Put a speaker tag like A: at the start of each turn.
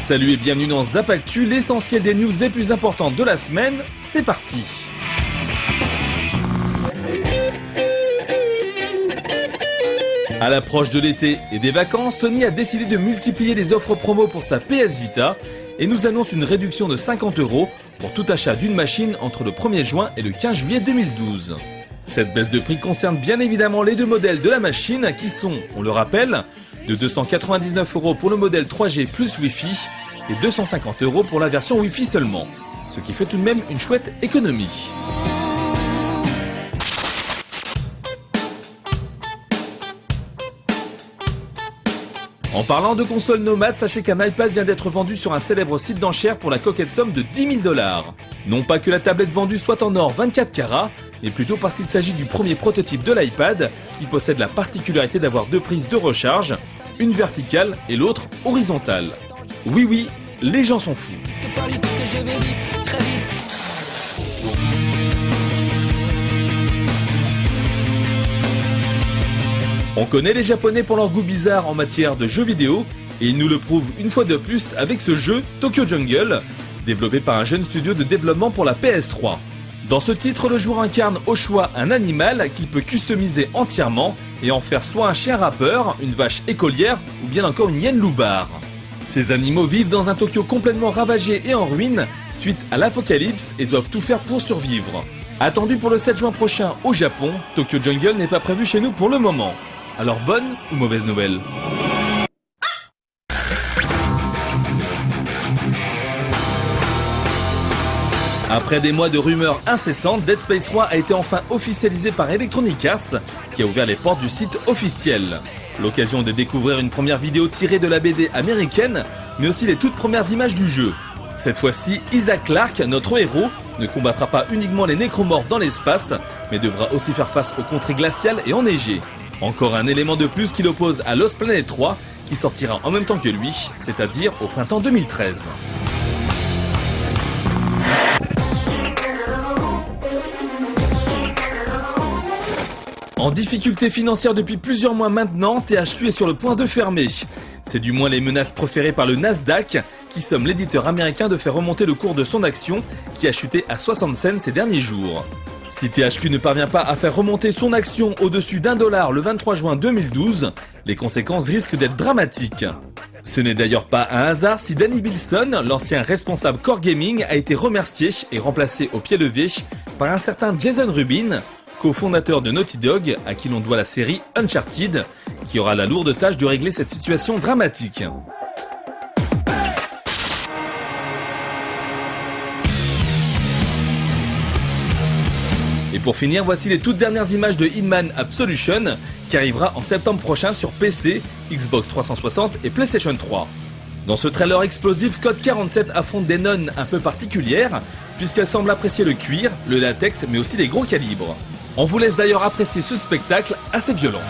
A: Salut et bienvenue dans Zap Actu, l'essentiel des news les plus importantes de la semaine, c'est parti. À l'approche de l'été et des vacances, Sony a décidé de multiplier les offres promo pour sa PS Vita et nous annonce une réduction de 50 € pour tout achat d'une machine entre le 1er juin et le 15 juillet 2012. Cette baisse de prix concerne bien évidemment les deux modèles de la machine qui sont, on le rappelle, de 299 € pour le modèle 3G plus Wi-Fi et 250 € pour la version Wi-Fi seulement, ce qui fait tout de même une chouette économie. En parlant de consoles nomades, sachez qu'un iPad vient d'être vendu sur un célèbre site d'enchères pour la coquette somme de 10 000 $. Non pas que la tablette vendue soit en or 24 carats, mais plutôt parce qu'il s'agit du premier prototype de l'iPad qui possède la particularité d'avoir deux prises de recharge, une verticale et l'autre horizontale. Oui, les gens sont fous. On connaît les Japonais pour leur goût bizarre en matière de jeux vidéo, et ils nous le prouvent une fois de plus avec ce jeu Tokyo Jungle, développé par un jeune studio de développement pour la PS3. Dans ce titre, le joueur incarne au choix un animal qu'il peut customiser entièrement et en faire soit un chien rappeur, une vache écolière ou bien encore une hyène loupard. Ces animaux vivent dans un Tokyo complètement ravagé et en ruine suite à l'apocalypse et doivent tout faire pour survivre. Attendu pour le 7 juin prochain au Japon, Tokyo Jungle n'est pas prévu chez nous pour le moment. Alors bonne ou mauvaise nouvelle? Après des mois de rumeurs incessantes, Dead Space 3 a été enfin officialisé par Electronic Arts, qui a ouvert les portes du site officiel. L'occasion de découvrir une première vidéo tirée de la BD américaine, mais aussi les toutes premières images du jeu. Cette fois-ci, Isaac Clarke, notre héros, ne combattra pas uniquement les nécromorphes dans l'espace, mais devra aussi faire face aux contrées glaciales et enneigées. Encore un élément de plus qui l'oppose à Lost Planet 3, qui sortira en même temps que lui, c'est-à-dire au printemps 2013. En difficulté financière depuis plusieurs mois maintenant, THQ est sur le point de fermer. C'est du moins les menaces proférées par le Nasdaq, qui somme l'éditeur américain de faire remonter le cours de son action, qui a chuté à 60 cents ces derniers jours. Si THQ ne parvient pas à faire remonter son action au-dessus d'1 $ le 23 juin 2012, les conséquences risquent d'être dramatiques. Ce n'est d'ailleurs pas un hasard si Danny Bilson, l'ancien responsable Core Gaming, a été remercié et remplacé au pied levé par un certain Jason Rubin, cofondateur de Naughty Dog, à qui l'on doit la série Uncharted, qui aura la lourde tâche de régler cette situation dramatique. Et pour finir, voici les toutes dernières images de Hitman Absolution, qui arrivera en septembre prochain sur PC, Xbox 360 et PlayStation 3. Dans ce trailer explosif, Code 47 affronte des nonnes un peu particulières, puisqu'elles semblent apprécier le cuir, le latex, mais aussi les gros calibres. On vous laisse d'ailleurs apprécier ce spectacle assez violent.